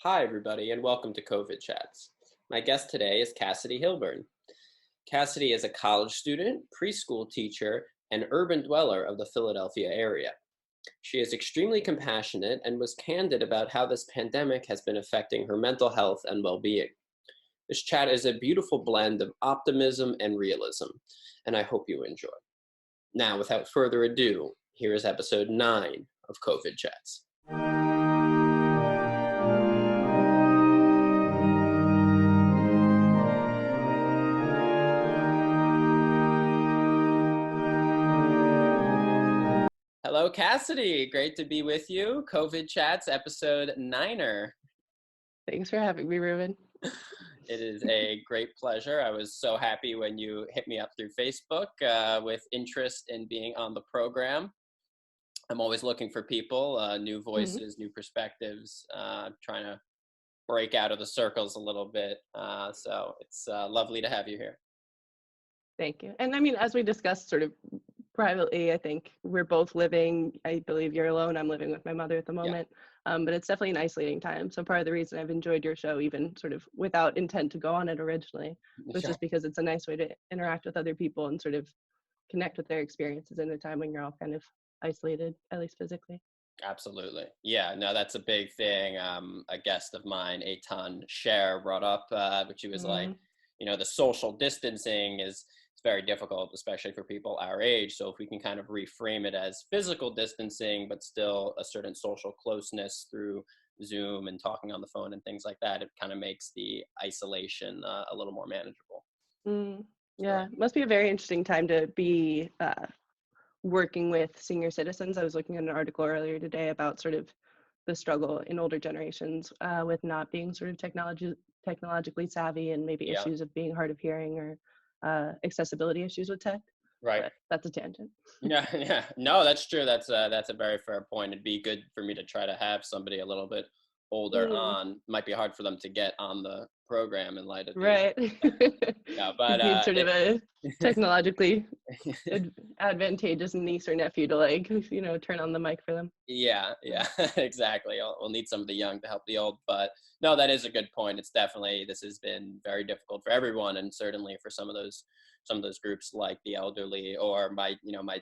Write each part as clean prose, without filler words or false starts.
Hi, everybody, and welcome to COVID Chats. My guest today is Cassidy Hilburn. Cassidy is a college student, preschool teacher, and urban dweller of the Philadelphia area. She is extremely compassionate and was candid about how this pandemic has been affecting her mental health and well being. This chat is a beautiful blend of optimism and realism, and I hope you enjoy. Now, without further ado, here is episode 9 of COVID Chats. Hello, Cassidy. Great to be with you. COVID Chats, episode 9er. Thanks for having me, Ruben. It is a great pleasure. I was so happy when you hit me up through Facebook with interest in being on the program. I'm always looking for people, new voices, new perspectives, trying to break out of the circles a little bit. So it's lovely to have you here. Thank you. And I mean, as we discussed sort of privately, I think we're both living, I believe you're alone, I'm living with my mother at the moment, but it's definitely an isolating time. So part of the reason I've enjoyed your show, even sort of without intent to go on it originally, was just because it's a nice way to interact with other people and sort of connect with their experiences in a time when you're all kind of isolated, at least physically. Absolutely. Yeah, no, that's a big thing. A guest of mine, Eitan Sher, brought up, but she was like, the social distancing is very difficult, especially for people our age. So if we can kind of reframe it as physical distancing, but still a certain social closeness through Zoom and talking on the phone and things like that, it kind of makes the isolation a little more manageable. Yeah, it must be a very interesting time to be working with senior citizens. I was looking at an article earlier today about sort of the struggle in older generations with not being sort of technologically savvy and maybe issues of being hard of hearing or accessibility issues with tech. Right. But that's a tangent. Yeah. No, that's true. That's a very fair point. It'd be good for me to try to have somebody a little bit older on. Might be hard for them to get on the program in light of right. Yeah, but you need sort of a technologically advantageous niece or nephew to turn on the mic for them. Yeah, exactly. We'll need some of the young to help the old, but no, that is a good point. This has been very difficult for everyone, and certainly for some of those groups like the elderly, or my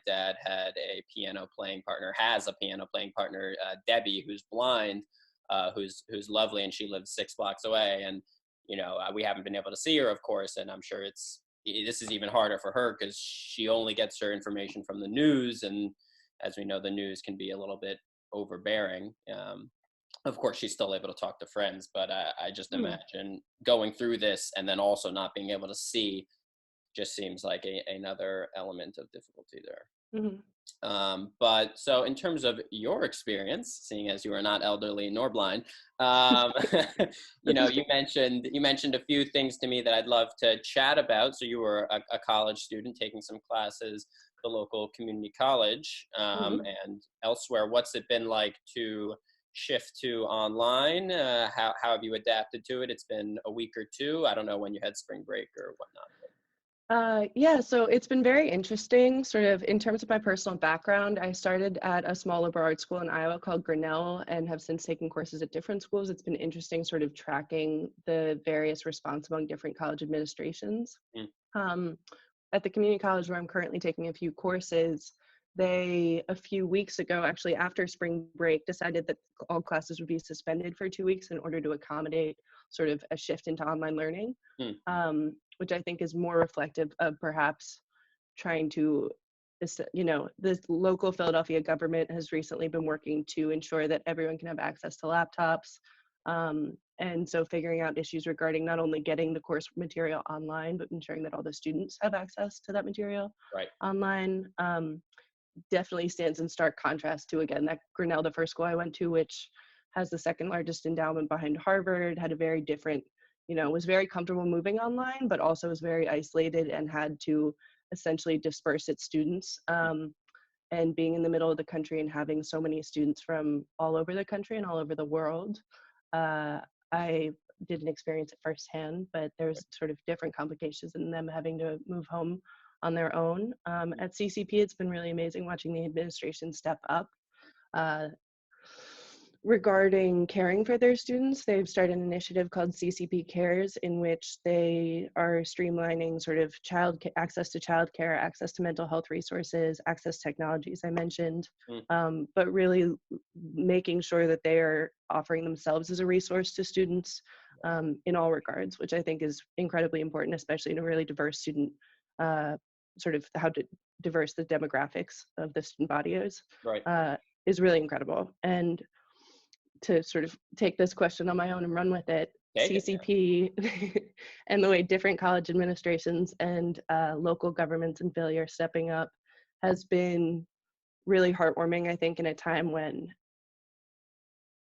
dad has a piano playing partner, Debbie, who's blind, who's lovely, and she lives 6 blocks away, and we haven't been able to see her, of course, and I'm sure this is even harder for her because she only gets her information from the news, and as we know, the news can be a little bit overbearing. Of course, she's still able to talk to friends, but I just imagine going through this and then also not being able to see just seems like another element of difficulty there. But so in terms of your experience, seeing as you are not elderly nor blind, you mentioned a few things to me that I'd love to chat about. So you were a college student taking some classes at the local community college and elsewhere. What's it been like to shift to online? How have you adapted to it? It's been a week or two. I don't know when you had spring break or whatnot. So it's been very interesting, sort of in terms of my personal background. I started at a small liberal arts school in Iowa called Grinnell and have since taken courses at different schools. It's been interesting sort of tracking the various response among different college administrations. At the community college where I'm currently taking a few courses, they, a few weeks ago, actually after spring break, decided that all classes would be suspended for 2 weeks in order to accommodate sort of a shift into online learning, which I think is more reflective of perhaps trying to, the local Philadelphia government has recently been working to ensure that everyone can have access to laptops. And so figuring out issues regarding not only getting the course material online, but ensuring that all the students have access to that material online. Definitely stands in stark contrast to, again, that Grinnell, the first school I went to, which has the second largest endowment behind Harvard, had a very different, was very comfortable moving online, but also was very isolated and had to essentially disperse its students. And being in the middle of the country and having so many students from all over the country and all over the world, I didn't experience it firsthand, but there's sort of different complications in them having to move home on their own. At CCP, it's been really amazing watching the administration step up. regarding caring for their students, they've started an initiative called CCP Cares, in which they are streamlining sort of access to childcare, access to mental health resources, access to technologies I mentioned, but really making sure that they are offering themselves as a resource to students in all regards, which I think is incredibly important, especially in a really diverse student, sort of diverse the demographics of the student body Right. is really incredible. And to sort of take this question on my own and run with it, Take it. CCP and the way different college administrations and local governments in Philly are stepping up has been really heartwarming, I think, in a time when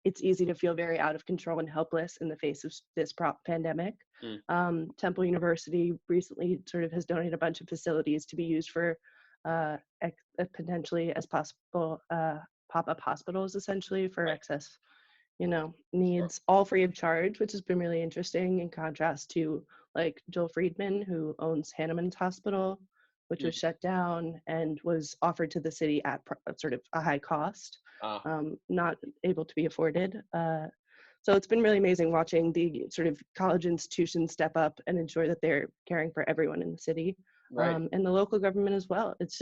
it's easy to feel very out of control and helpless in the face of this pandemic. Temple University recently sort of has donated a bunch of facilities to be used for potentially as possible pop-up hospitals, essentially, for Right. excess needs, all free of charge, which has been really interesting in contrast to like Joel Friedman, who owns Hanneman's Hospital, which was shut down and was offered to the city at sort of a high cost, not able to be afforded. So it's been really amazing watching the sort of college institutions step up and ensure that they're caring for everyone in the city, Right. and the local government as well. It's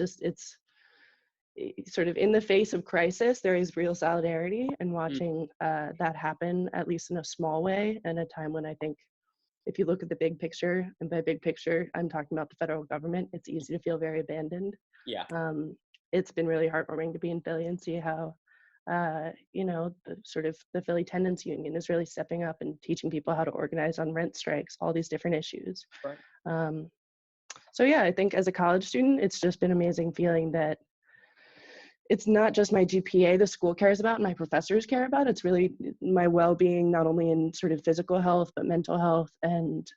sort of in the face of crisis, there is real solidarity, and watching that happen, at least in a small way, in a time when I think if you look at the big picture, and by big picture, I'm talking about the federal government, it's easy to feel very abandoned. Yeah. It's been really heartwarming to be in Philly and see how, the Philly Tenants Union is really stepping up and teaching people how to organize on rent strikes, all these different issues. Right. So yeah, I think as a college student, it's just been amazing feeling that it's not just my GPA the school cares about and my professors care about. It's really my well-being, not only in sort of physical health, but mental health, and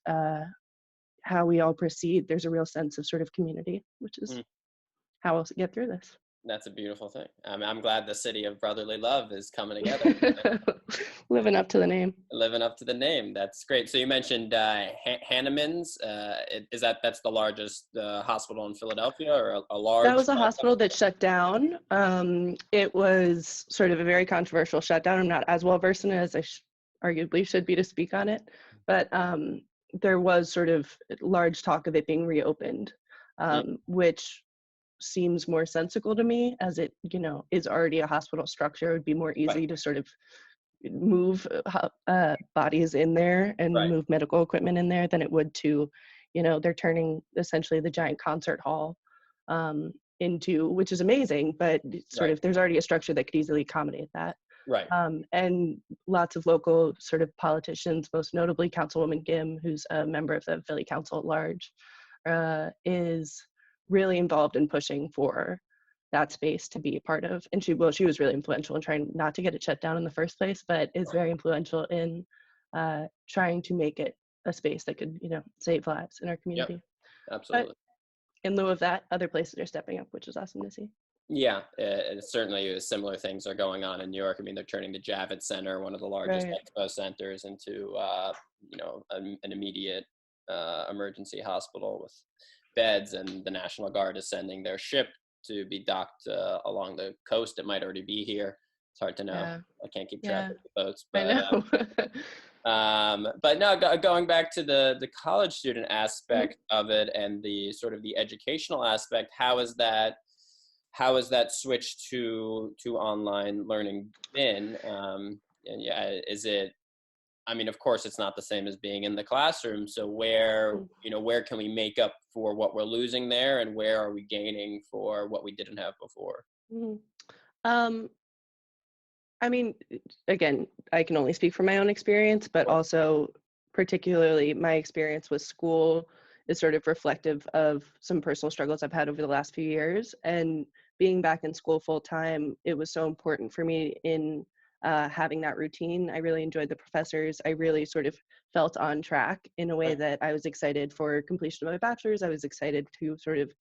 how we all proceed. There's a real sense of sort of community, which is how else get through this. That's a beautiful thing. I'm glad the city of brotherly love is coming together. Living up to the name. Living up to the name. That's great. So you mentioned Hanneman's. That's the largest hospital in Philadelphia, or a large? That was a hospital that shut down. It was sort of a very controversial shutdown. I'm not as well versed in it as I arguably should be to speak on it, but there was sort of large talk of it being reopened, which seems more sensical to me, as it is already a hospital structure. It would be more easy to sort of move bodies in there and move medical equipment in there than it would to, they're turning essentially the giant concert hall into, which is amazing, but sort of there's already a structure that could easily accommodate that. Right. And lots of local sort of politicians, most notably Councilwoman Gim, who's a member of the Philly Council at Large, is really involved in pushing for that space to be a part of. And she was really influential in trying not to get it shut down in the first place, but is very influential in trying to make it a space that could, save lives in our community. Yep. Absolutely. But in lieu of that, other places are stepping up, which is awesome to see. Yeah, certainly similar things are going on in New York. I mean, they're turning the Javits Center, one of the largest expo centers, into an immediate emergency hospital with beds, and the National Guard is sending their ship to be docked along the coast. It might already be here. It's hard to know. Yeah. I can't keep track of the boats, but I know. But no, going back to the college student aspect of it, and the sort of the educational aspect, how is that switch to online learning been? And is it? I mean, of course, it's not the same as being in the classroom. So where can we make up for what we're losing there, and where are we gaining for what we didn't have before? I mean, again, I can only speak from my own experience, but also particularly my experience with school is sort of reflective of some personal struggles I've had over the last few years. And being back in school full time, it was so important for me in having that routine. I really enjoyed the professors. I really sort of felt on track in a way that I was excited for completion of my bachelor's. I was excited to sort of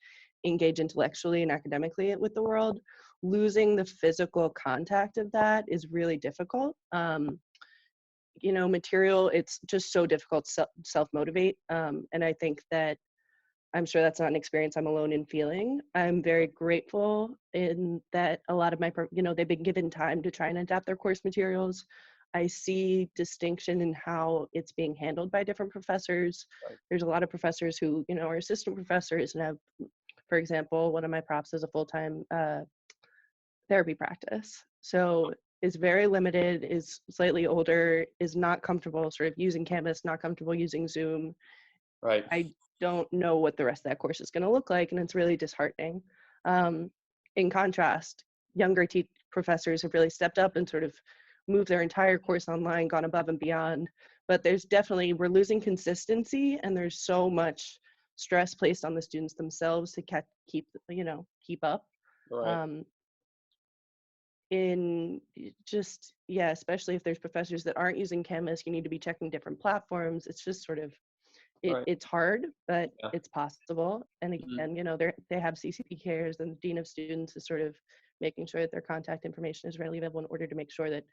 engage intellectually and academically with the world. Losing the physical contact of that is really difficult. Material, it's just so difficult to self-motivate. And I think that I'm sure that's not an experience I'm alone in feeling. I'm very grateful in that a lot of they've been given time to try and adapt their course materials. I see distinction in how it's being handled by different professors. Right. There's a lot of professors who, are assistant professors and have, for example, one of my props is a full-time therapy practice. So is very limited, is slightly older, is not comfortable sort of using Canvas, not comfortable using Zoom. Right. I don't know what the rest of that course is going to look like, and it's really disheartening. In contrast, younger professors have really stepped up and sort of moved their entire course online, gone above and beyond. But we're losing consistency, and there's so much stress placed on the students themselves to keep up. Right. Especially if there's professors that aren't using Canvas, you need to be checking different platforms. It's just sort of Right. it's hard, but Yeah. it's possible. And again, they have CCP cares, and the dean of students is sort of making sure that their contact information is readily available in order to make sure that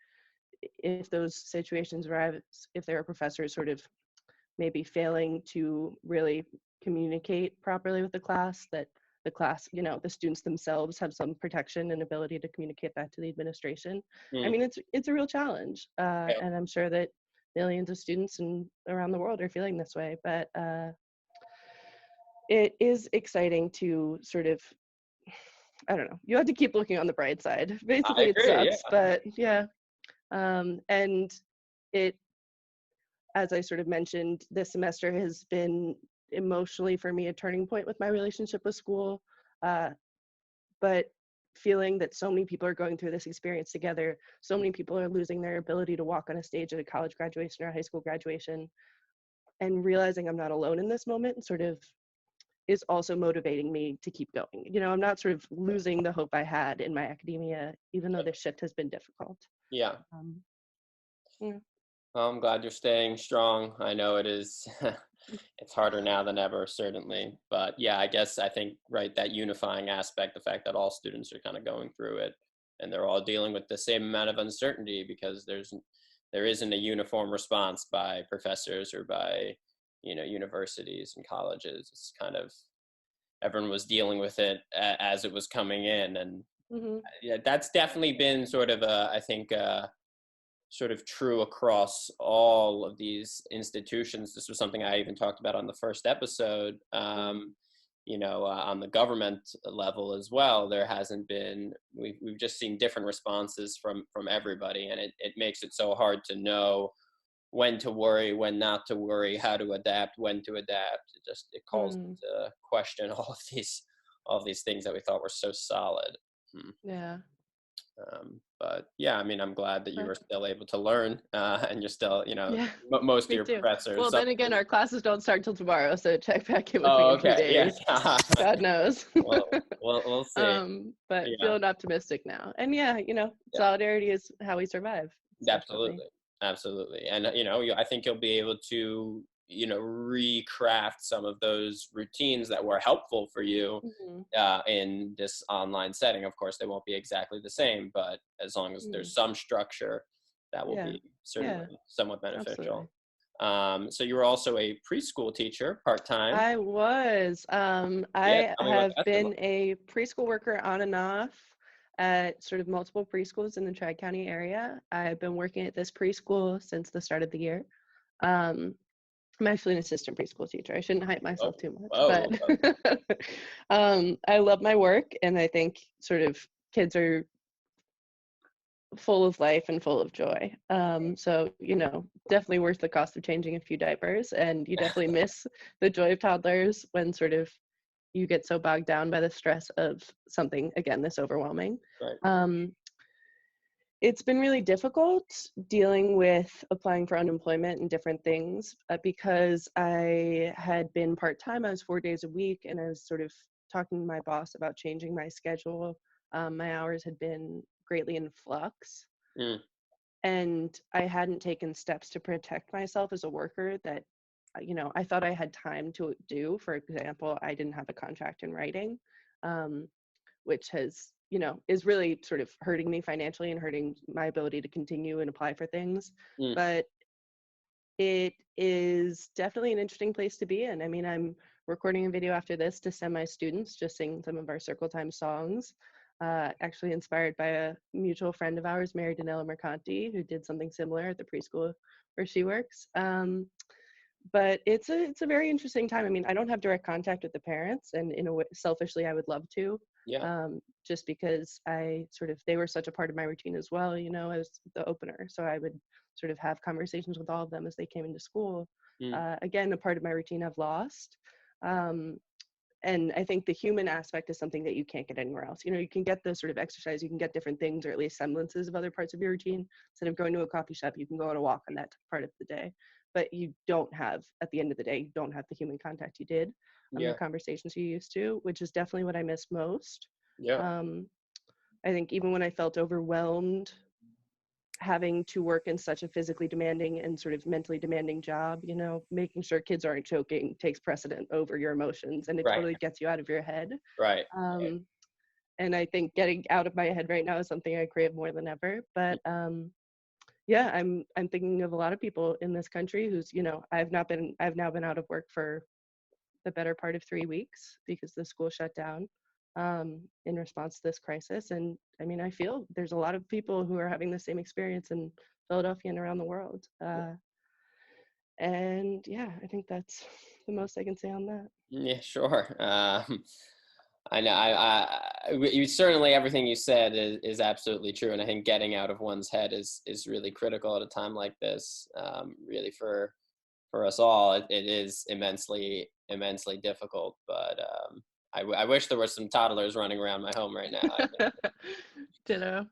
if those situations arise, if there are professors sort of maybe failing to really communicate properly with the class, that the class, the students themselves have some protection and ability to communicate that to the administration. I Mm. mean, it's a real challenge, Yeah. and I'm sure that millions of students around the world are feeling this way, but it is exciting to sort of, I don't know, you have to keep looking on the bright side. I Basically, it agree. Yeah. sucks, but yeah. And it, as I sort of mentioned, this semester has been emotionally for me a turning point with my relationship with school. But feeling that so many people are going through this experience together, so many people are losing their ability to walk on a stage at a college graduation or a high school graduation, and realizing I'm not alone in this moment sort of is also motivating me to keep going. I'm not sort of losing the hope I had in my academia, even though this shift has been difficult. Yeah. Um, yeah. Well, I'm glad you're staying strong. I know it is. It's harder now than ever, certainly. But yeah, I think, right, that unifying aspect, the fact that all students are kind of going through it and they're all dealing with the same amount of uncertainty because there isn't a uniform response by professors or by, universities and colleges. It's kind of everyone was dealing with it as it was coming in. And Mm-hmm. yeah, that's definitely been sort of I think, sort of true across all of these institutions. This was something I even talked about on the first episode. On the government level as well, there hasn't been. We've just seen different responses from everybody, and it makes it so hard to know when to worry, when not to worry, how to adapt, when to adapt. It calls Mm, into question all of these things that we thought were so solid. Hmm. yeah. But yeah, I mean, I'm glad that you But were still able to learn, and you're still, yeah, most of me your too. professors. Well, then again, our classes don't start till tomorrow, so check back in with me Oh, in a few okay, yeah. days. God knows. Well, we'll see. But Yeah, feeling optimistic now. And yeah, yeah, solidarity is how we survive. It's definitely. absolutely, absolutely. And I think you'll be able to, recraft some of those routines that were helpful for you Mhm. in this online setting. Of course, they won't be exactly the same, but as long as Mm. there's some structure, that will Yeah. be Yeah. certainly somewhat Absolutely. beneficial. So you were also a preschool teacher part-time. I was. Yeah, I tell me what have that's been like. been a preschool worker on and off at sort of multiple preschools in the Tri-County area. I've been working at this preschool since the start of the year. Um, I'm actually an assistant preschool teacher. I shouldn't hype Oh, myself too much, whoa, but I love my work, and I think sort of kids are full of life and full of joy. So, definitely worth the cost of changing a few diapers, and you definitely miss the joy of toddlers when sort of you get so bogged down by the stress of something, again, this overwhelming. right. Um, it's been really difficult dealing with applying for unemployment and different things because I had been part-time. I was 4 days a week, and I was sort of talking to my boss about changing my schedule. My hours had been greatly in flux, Mm, and I hadn't taken steps to protect myself as a worker that, I thought I had time to do. For example, I didn't have a contract in writing, um, which is really sort of hurting me financially and hurting my ability to continue and apply for things. mm, But it is definitely an interesting place to be in. I mean, I'm recording a video after this to send my students, just sing some of our circle time songs. Actually inspired by a mutual friend of ours, Mary Danella Mercanti, who did something similar at the preschool where she works. But it's a very interesting time. I mean, I don't have direct contact with the parents, and in a way, selfishly, I would love to, Yeah. just because they were such a part of my routine as well, you know, as the opener. So I would sort of have conversations with all of them as they came into school. Mm. Again, a part of my routine I've lost. And I think the human aspect is something that you can't get anywhere else. You know, you can get the sort of exercise, you can get different things, or at least semblances of other parts of your routine. Instead of going to a coffee shop, you can go on a walk on that part of the day. But you don't have, at the end of the day, you don't have the human contact you did, the Yeah. conversations you used to, which is definitely what I miss most. Yeah. I think even when I felt overwhelmed, having to work in such a physically demanding and sort of mentally demanding job, you know, making sure kids aren't choking takes precedent over your emotions, and it Right. totally gets you out of your head. Right. And I think getting out of my head right now is something I crave more than ever. But yeah, I'm thinking of a lot of people in this country who's, you know, I've now been out of work for the better part of 3 weeks because the school shut down in response to this crisis. And I mean, I feel there's a lot of people who are having the same experience in Philadelphia and around the world. And yeah, I think that's the most I can say on that. Yeah, sure. I know. You certainly, everything you said is absolutely true, and I think getting out of one's head is really critical at a time like this. Really, for us all, it is immensely difficult. But I wish there were some toddlers running around my home right now. Ditto.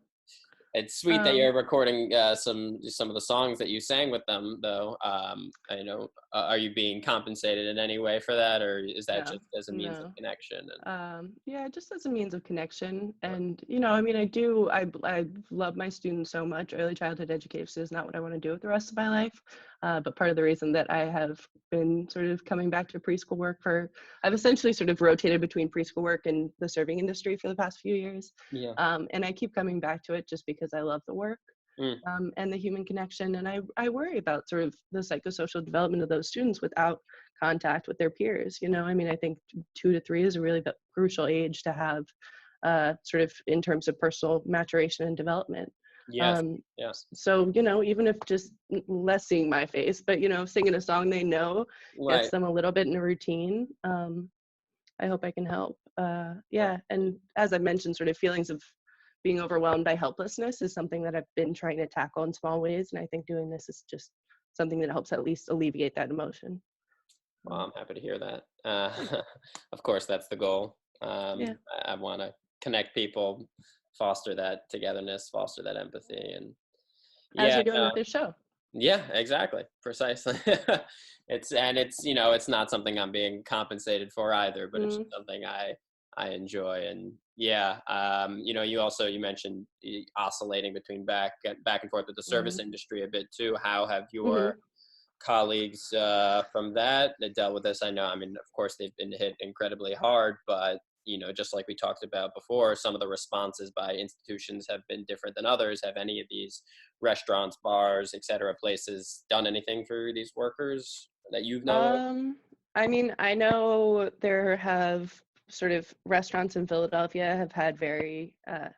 It's sweet that you're recording some of the songs that you sang with them, though. I know. Are you being compensated in any way for that, or is that No, just as a means of no. connection? Yeah, just as a means of connection. And, you know, I mean, I love my students so much. Early childhood education is not what I want to do with the rest of my life. But part of the reason that I have been sort of coming back to preschool work I've essentially sort of rotated between preschool work and the serving industry for the past few years. Yeah. And I keep coming back to it just because I love the work. And the human connection. And I worry about sort of the psychosocial development of those students without contact with their peers. You know, I mean, I think 2 to 3 is a really crucial age to have sort of in terms of personal maturation and development. Yes. Yes. So, you know, even if just less seeing my face, but, you know, singing a song they know Right. gets them a little bit in a routine. I hope I can help. Yeah. And as I mentioned, sort of feelings of being overwhelmed by helplessness is something that I've been trying to tackle in small ways. And I think doing this is just something that helps at least alleviate that emotion. Well, I'm happy to hear that. Of course, that's the goal. Yeah. I want to connect people, foster that togetherness, foster that empathy, and As yeah, you're doing with this show. yeah, exactly, precisely. It's you know, it's not something I'm being compensated for either, but it's just something I enjoy. And yeah, you know, you mentioned oscillating between back and forth with the service industry a bit too. How have your colleagues from that dealt with this? I know, I mean, of course, they've been hit incredibly hard, but you know, just like we talked about before, some of the responses by institutions have been different than others. Have any of these restaurants, bars, etc., places done anything for these workers that you've known of? I mean, I know there have sort of restaurants in Philadelphia have had very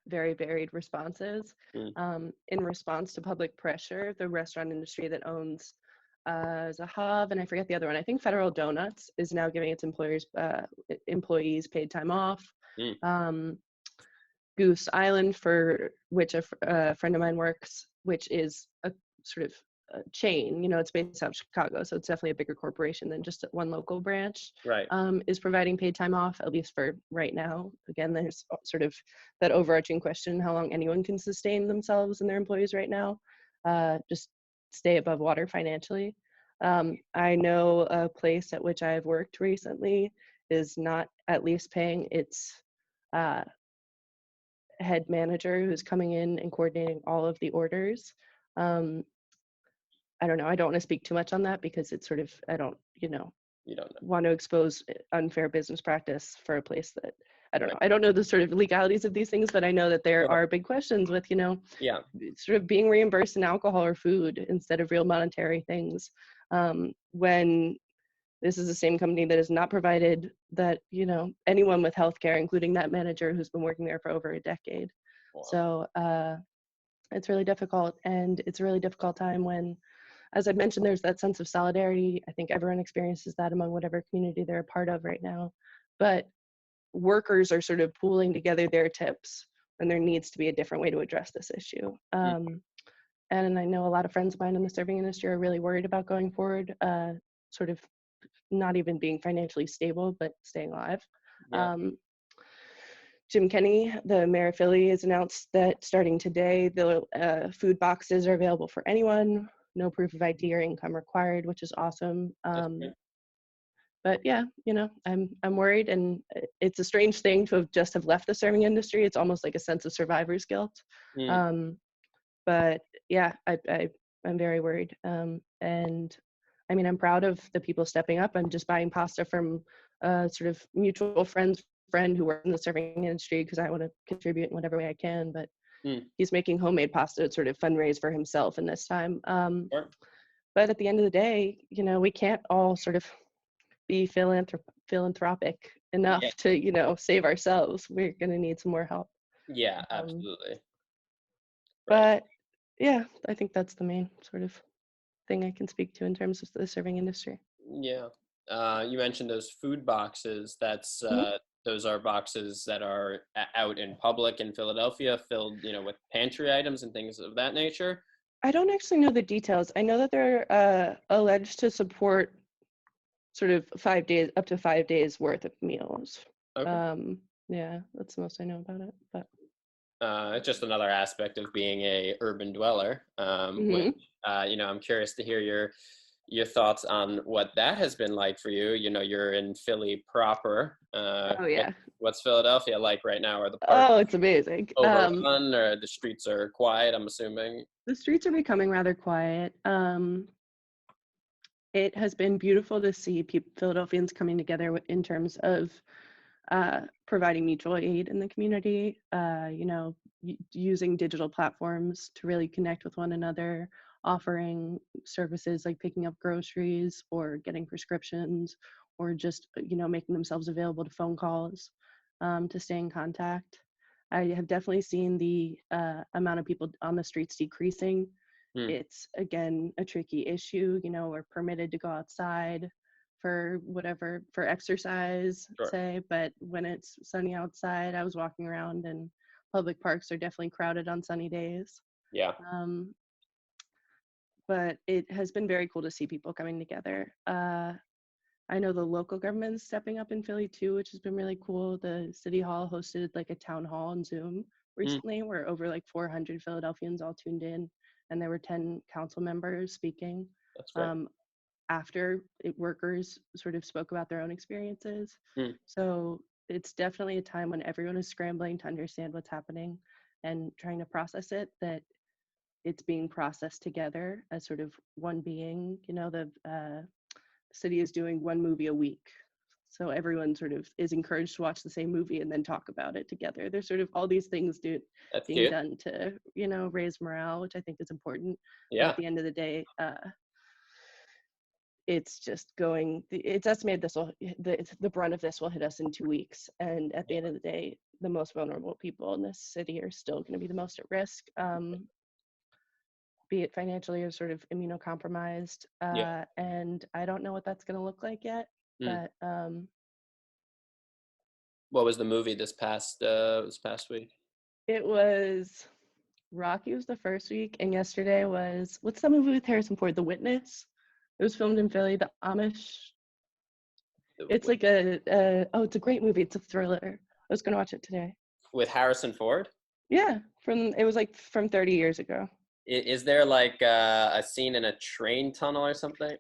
varied responses. In response to public pressure, the restaurant industry that owns Zahav, and I forget the other one. I think Federal Donuts is now giving its employees paid time off. Goose Island, for which a friend of mine works, which is a sort of a chain. You know, it's based out of Chicago, so it's definitely a bigger corporation than just one local branch. Right. Is providing paid time off, at least for right now. Again, there's sort of that overarching question: how long anyone can sustain themselves and their employees right now. Just stay above water financially. I know a place at which I've worked recently is not at least paying its head manager who's coming in and coordinating all of the orders. I don't know. I don't want to speak too much on that because it's sort of, I don't, you don't know. Want to expose unfair business practice for a place that I don't know. I don't know the sort of legalities of these things, but I know that there are big questions with, you know, sort of being reimbursed in alcohol or food instead of real monetary things. When this is the same company that has not provided that, you know, anyone with healthcare, including that manager who's been working there for over a decade. Wow. So it's really difficult, and it's a really difficult time when, as I mentioned, there's that sense of solidarity. I think everyone experiences that among whatever community they're a part of right now. But workers are sort of pooling together their tips when there needs to be a different way to address this issue. Mm. And I know a lot of friends of mine in the serving industry are really worried about going forward, sort of not even being financially stable, but staying alive. Yeah. Um, Jim Kenney, the mayor of Philly, has announced that starting today, the food boxes are available for anyone, no proof of ID or income required, which is awesome. That's great. But yeah, you know, I'm worried, and it's a strange thing to have left the serving industry. It's almost like a sense of survivor's guilt. Mm. Um, but yeah, I'm very worried. And I mean, I'm proud of the people stepping up. I'm just buying pasta from sort of mutual friend who works in the serving industry because I want to contribute in whatever way I can. But Mm. he's making homemade pasta to sort of fundraise for himself in this time. Sure. But at the end of the day, you know, we can't all sort of be philanthropic Yeah. enough to, you know, save ourselves. We're going to need some more help. Yeah, Um, absolutely. Right. but yeah, I think that's the main sort of thing I can speak to in terms of the serving industry. Yeah. You mentioned those food boxes. That's Mhm. those are boxes that are out in public in Philadelphia, filled, with pantry items and things of that nature. I don't actually know the details. I know that they're alleged to support sort of 5 days, up to 5 days worth of meals. Okay. Yeah, that's the most I know about it. But It's just another aspect of being a urban dweller, which Mhm. I'm curious to hear your thoughts on what that has been like for you. You're in Philly proper. Oh What yeah. what's Philadelphia like right now? Are the parks Oh, it's amazing. overrun, or the streets are quiet? I'm assuming. The streets are becoming rather quiet. It has been beautiful to see Philadelphians coming together in terms of providing mutual aid in the community, using digital platforms to really connect with one another, offering services like picking up groceries or getting prescriptions, or just, making themselves available to phone calls to stay in contact. I have definitely seen the amount of people on the streets decreasing. Hmm. It's, again, a tricky issue. We're permitted to go outside for exercise, Sure. say, but when it's sunny outside, I was walking around, and public parks are definitely crowded on sunny days. Yeah. Um, but it has been very cool to see people coming together. I know the local government is stepping up in Philly too, which has been really cool. The city hall hosted like a town hall on Zoom Hmm. recently where over like 400 Philadelphians all tuned in, and there were 10 council members speaking. That's great. Um, After workers sort of spoke about their own experiences. Hmm. So it's definitely a time when everyone is scrambling to understand what's happening and trying to process it, that it's being processed together as sort of one being. The city is doing one movie a week. So everyone sort of is encouraged to watch the same movie and then talk about it together. There's sort of all these things That's being cute. done to, raise morale, which I think is important. But Yeah. at the end of the day, it's estimated the brunt of this will hit us in 2 weeks. And at the end of the day, the most vulnerable people in this city are still going to be the most at risk, be it financially or sort of immunocompromised. Yeah. And I don't know what that's going to look like yet, Hmm. but What was the movie this past week? it was Rocky was the first week, and yesterday was, what's that movie with Harrison Ford, The Witness? It was filmed in Philly, the Amish. It's like it's a great movie. It's a thriller. I was going to watch it today. With Harrison Ford? Yeah, it was like from 30 years ago. Is there like a scene in a train tunnel or something?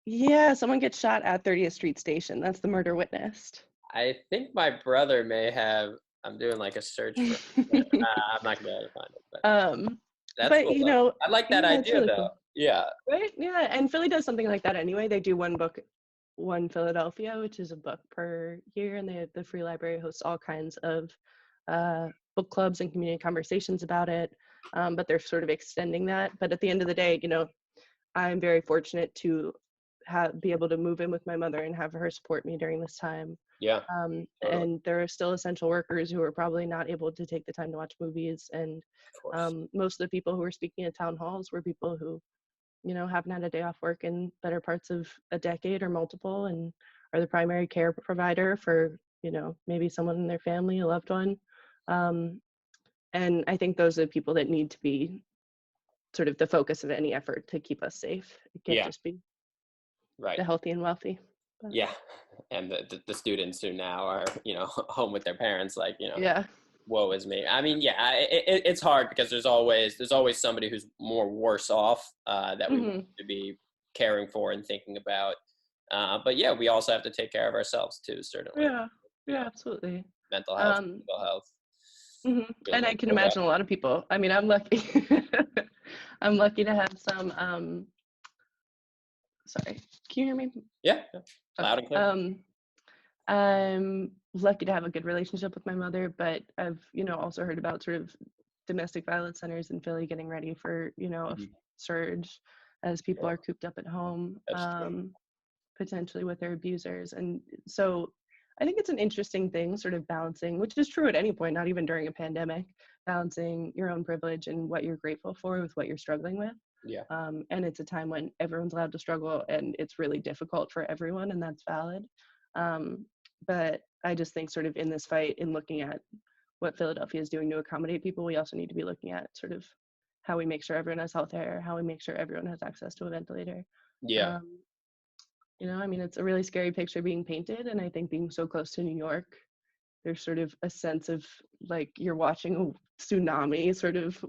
Yeah, someone gets shot at 30th Street Station. That's the murder witnessed. I think my brother may have. I'm doing like a search for. I'm not gonna be able to find it, but um, that's but cool though. I like that yeah, it's idea really though. cool, Yeah. right? Yeah, and Philly does something like that anyway. They do one book, one Philadelphia, which is a book per year, and the Free Library hosts all kinds of book clubs and community conversations about it. But they're sort of extending that. But at the end of the day, I'm very fortunate to be able to move in with my mother and have her support me during this time. Yeah, totally. And there are still essential workers who are probably not able to take the time to watch movies. And Of course. most of the people who were speaking at town halls were people who, haven't had a day off work in better parts of a decade or multiple, and are the primary care provider for, maybe someone in their family, a loved one. And I think those are the people that need to be sort of the focus of any effort to keep us safe. It can't Yeah, just be right. the healthy and wealthy. But, Yeah, and the students who now are, home with their parents, like, yeah. woe is me. I mean, yeah, it's hard because there's always somebody who's more worse off, that we want Hmm. to be caring for and thinking about. But yeah, we also have to take care of ourselves too, certainly. Yeah. You Yeah, know, absolutely. mental health, Um, physical health, and feeling I can so rough. imagine a lot of people. I mean, I'm lucky. I'm lucky to have some. Sorry, can you hear me? Yeah, yeah, Okay. loud and clear. I'm lucky to have a good relationship with my mother, but I've, also heard about sort of domestic violence centers in Philly getting ready for, Mhm. surge as people Yeah, are cooped up at home, that's true. potentially with their abusers. And so I think it's an interesting thing, sort of balancing, which is true at any point, not even during a pandemic, balancing your own privilege and what you're grateful for with what you're struggling with. Yeah, And it's a time when everyone's allowed to struggle and it's really difficult for everyone, and that's valid. Um, but I just think sort of in this fight, in looking at what Philadelphia is doing to accommodate people, we also need to be looking at sort of how we make sure everyone has health care, how we make sure everyone has access to a ventilator. yeah, Um, I mean, it's a really scary picture being painted. And I think being so close to New York, there's sort of a sense of like you're watching a tsunami sort of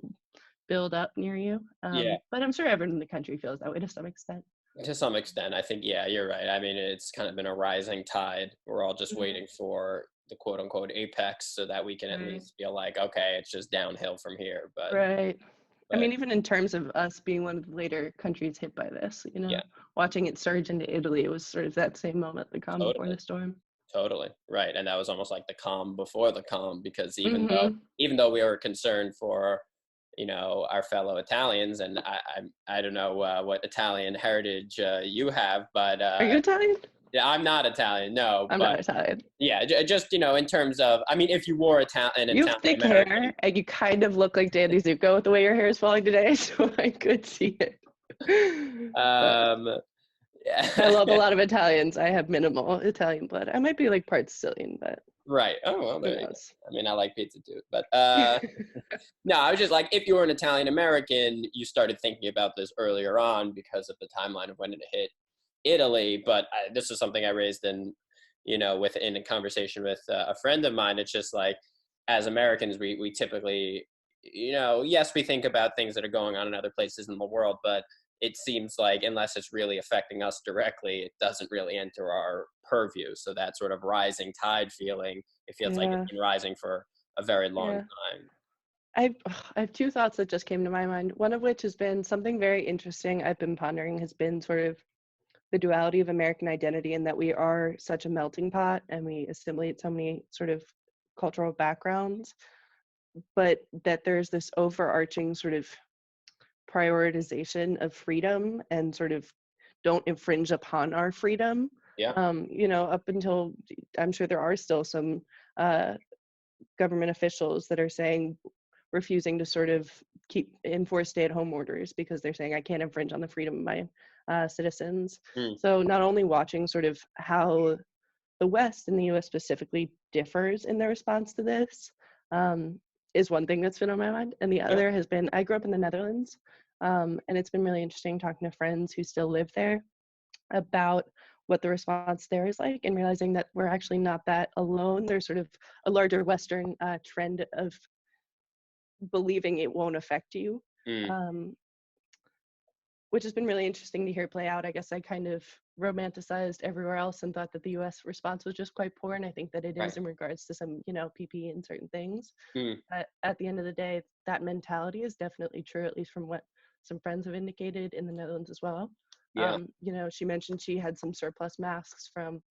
build up near you. yeah. But I'm sure everyone in the country feels that way to some extent. To some extent, I think, yeah, you're right. I mean, it's kind of been a rising tide. We're all just Mhm. waiting for the quote unquote apex so that we can at Right. least feel like, okay, it's just downhill from here. But, Right. I but mean, even in terms of us being one of the later countries hit by this, yeah, watching it surge into Italy, it was sort of that same moment, the calm before totally, the storm. totally. Right. And that was almost like the calm before the calm, because Hmm. even though we were concerned for, our fellow Italians, and I don't know what Italian heritage you have, but Are you Italian? yeah, I'm not Italian, no, I'm but not Italian. yeah, just in terms of, I mean, if you were an You have Italian thick American, hair, and you kind of look like Danny Zuko with the way your hair is falling today, so I could see it. But um, I yeah, love a lot of Italians. I have minimal Italian blood. I might be like part Sicilian, but right. Oh well, who there you go. knows? I mean, I like pizza too, but no, I was just like, if you were an Italian American, you started thinking about this earlier on because of the timeline of when it hit Italy. But this is something I raised in a conversation with a friend of mine. It's just like, as Americans, we typically, yes, we think about things that are going on in other places in the world, but it seems like unless it's really affecting us directly, it doesn't really enter our purview. So that sort of rising tide feeling, it feels like it's Yeah, been rising for a very long yeah. time. I have two thoughts that just came to my mind. One of which has been something very interesting I've been pondering has been sort of the duality of American identity, and that we are such a melting pot and we assimilate so many sort of cultural backgrounds, but that there's this overarching sort of prioritization of freedom and sort of don't infringe upon our freedom. Yeah. Up until I'm sure there are still some uh, government officials that are saying refusing to sort of enforce stay-at-home orders because they're saying I can't infringe on the freedom of my citizens. Mm. So not only watching sort of how the West and the U.S. specifically differs in their response to this is one thing that's been on my mind, and the Yeah. other has been I grew up in the Netherlands, and it's been really interesting talking to friends who still live there about what the response there is like, and realizing that we're actually not that alone. There's sort of a larger Western trend of believing it won't affect you, Mm. um, which has been really interesting to hear play out. I guess I kind of romanticized everywhere else and thought that the US response was just quite poor. And I think that it Right. is in regards to some, PP and certain things. Mm. But at the end of the day, that mentality is definitely true, at least from what some friends have indicated in the Netherlands as well. Yeah. She mentioned she had some surplus masks from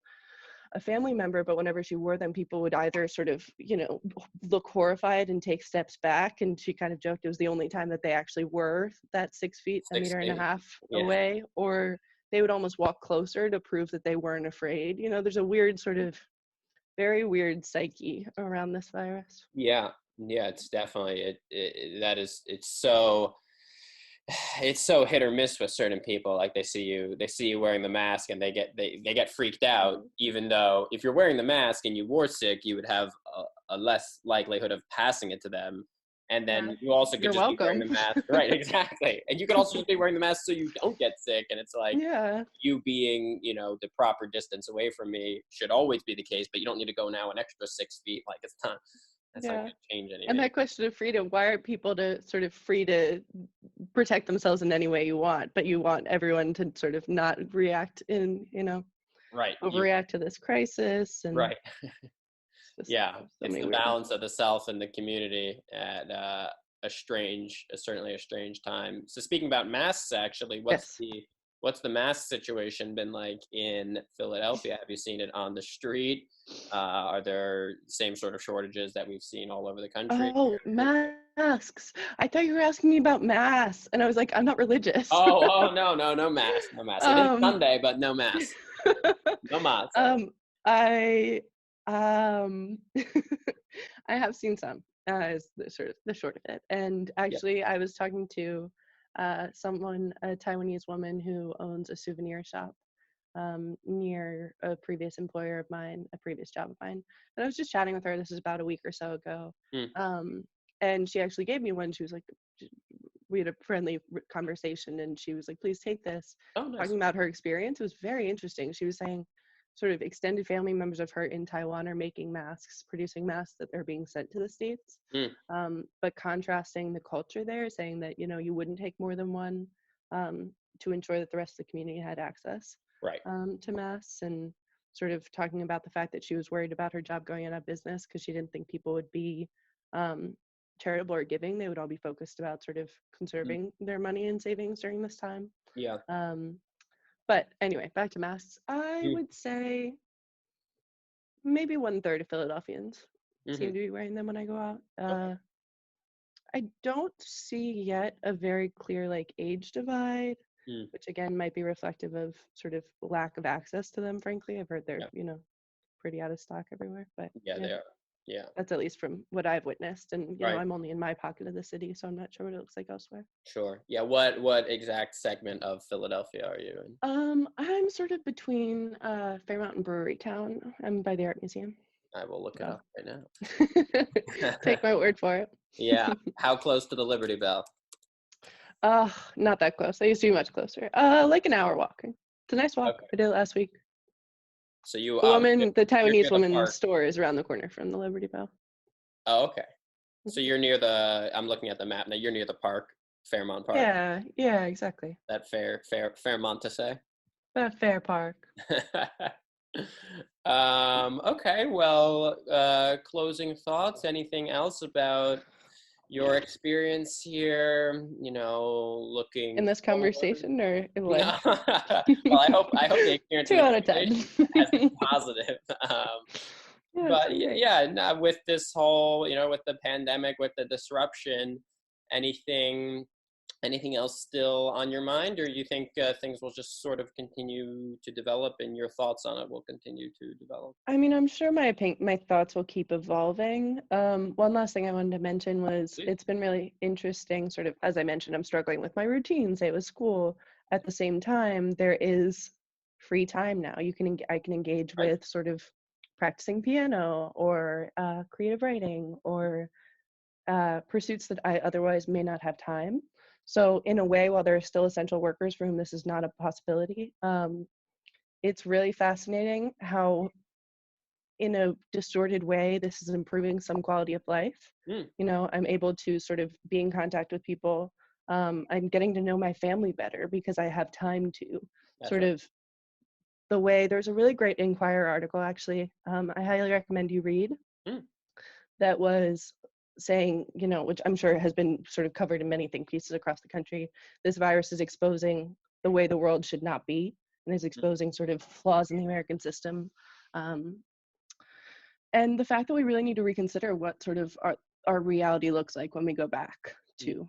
a family member, but whenever she wore them, people would either sort of, look horrified and take steps back. And she kind of joked it was the only time that they actually were that 6 feet, a 6 meter and a feet. half Yeah. away, or they would almost walk closer to prove that they weren't afraid. You know, there's a weird sort of very weird psyche around this virus. Yeah, yeah, it's definitely it's so hit or miss with certain people. Like they see you wearing the mask and they get freaked out, even though if you're wearing the mask and you were sick, you would have a less likelihood of passing it to them. And then you also could You're just be wearing welcome. the mask, right? Exactly. And you could also just be wearing the mask so you don't get sick. And it's like, Yeah. you being, the proper distance away from me should always be the case, but you don't need to go now an extra 6 feet. Like that's not going to change anything. And that question of freedom, why are people to sort of free to protect themselves in any way you want, but you want everyone to sort of not react in, right. overreact to this crisis. And right. Yeah. so It's the balance of the self and the community at certainly a strange time. So speaking about masks, actually, what's the mask situation been like in Philadelphia? Have you seen it on the street? Are there same sort of shortages that we've seen all over the country? Oh, masks. I thought you were asking me about masks. And I was like, I'm not religious. Oh, no mask. No mask. It is Sunday, but no mask. No mask. I I have seen some, is the short of it. And actually, I was talking to someone, a Taiwanese woman who owns a souvenir shop near a previous employer of mine, a previous job of mine. And I was just chatting with her. This is about a week or so ago. And she actually gave me one. She was like, we had a friendly conversation, and she was like, please take this. Oh, nice. Talking about her experience. It was very interesting. She was saying sort of extended family members of her in Taiwan are making masks, producing masks that they're being sent to the States. But contrasting the culture there, saying that, you wouldn't take more than one to ensure that the rest of the community had access to masks, and sort of talking about the fact that she was worried about her job going out of business because she didn't think people would be charitable or giving. They would all be focused about sort of conserving their money and savings during this time. But anyway, back to masks. I would say maybe 1/3 of Philadelphians seem to be wearing them when I go out. I don't see yet a very clear age divide, which again might be reflective of sort of lack of access to them. Frankly, I've heard they're pretty out of stock everywhere. But they are. Yeah, that's at least from what I've witnessed, and I'm only in my pocket of the city, so I'm not sure what it looks like elsewhere. Sure. Yeah. What exact segment of Philadelphia are you in? I'm sort of between Fairmount and Brewery Town. I'm by the Art Museum. I will look it up right now. Take my word for it. Yeah. How close to the Liberty Bell? Not that close. I used to be much closer. Like an hour walking. It's a nice walk. I did it last week. So the Taiwanese woman's store is around the corner from the Liberty Bell. Oh, okay. So you're near I'm looking at the map now. You're near the park, Fairmont Park. Yeah, exactly. That Fairmont to say. That fair park. Okay. Well, closing thoughts. Anything else about your experience here? Looking in this conversation or in life? Well, I hope the experience 2 out of 10 has been positive. But with this whole, with the pandemic, with the disruption, anything else still on your mind, or you think things will just sort of continue to develop and your thoughts on it will continue to develop? I mean, I'm sure my thoughts will keep evolving. One last thing I wanted to mention was it's been really interesting, sort of, as I mentioned, I'm struggling with my routine, say with school. At the same time, there is free time now. I can engage with sort of practicing piano or creative writing or pursuits that I otherwise may not have time. So in a way, while there are still essential workers for whom this is not a possibility, it's really fascinating how, in a distorted way, this is improving some quality of life. I'm able to sort of be in contact with people. I'm getting to know my family better because I have time to. The way, there's a really great Inquirer article, actually, I highly recommend you read, that was saying, which I'm sure has been sort of covered in many think pieces across the country, this virus is exposing the way the world should not be, and is exposing sort of flaws in the American system. And the fact that we really need to reconsider what sort of our reality looks like when we go back to,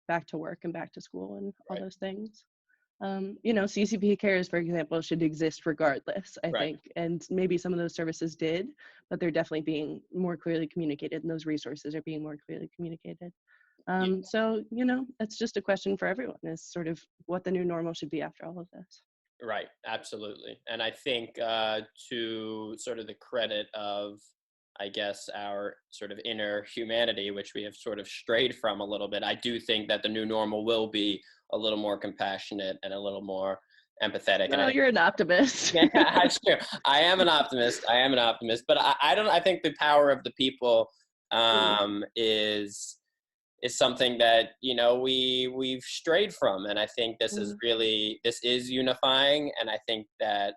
back to work and back to school and all those things. CCP cares, for example, should exist regardless, I Right. think. And maybe some of those services did, but they're definitely being more clearly communicated, and those resources are being more clearly communicated. It's just a question for everyone, is sort of what the new normal should be after all of this. Right, absolutely. And I think to sort of the credit of, I guess, our sort of inner humanity, which we have sort of strayed from a little bit, I do think that the new normal will be a little more compassionate and a little more empathetic. And I Well, think, you're an optimist. yeah, that's true. I am an optimist. I am an optimist. But I don't, I think the power of the people Mm, is something that we've strayed from, and I think mm, this is unifying, and I think that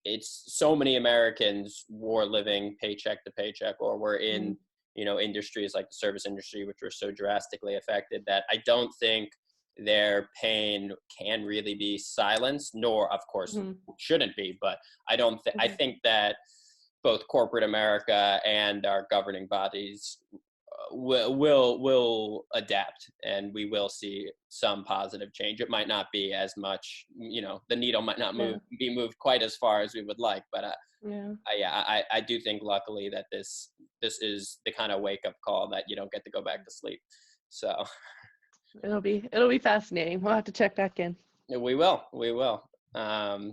it's so many Americans were living paycheck to paycheck, or were in mm, industries like the service industry, which were so drastically affected, that I don't think their pain can really be silenced, nor of course mm, shouldn't be. But I mm, think that both corporate America and our governing bodies will adapt, and we will see some positive change. It might not be as much, the needle might not yeah, be moved quite as far as we would like, but yeah. I do think luckily that this is the kind of wake up call that you don't get to go back to sleep. So It'll be fascinating. We'll have to check back in. we will.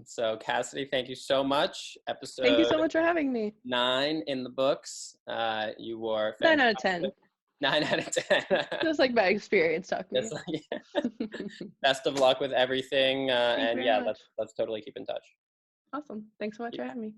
So Cassidy, thank you so much. Thank you Episode so much for having me. 9 in the books. You were 9 out of 10. fantastic. 9 out of 10. Just like my experience talking That's to like, you. best of luck with everything. Thank you And very yeah, much. let's totally keep in touch. Awesome. Thanks so much for having me.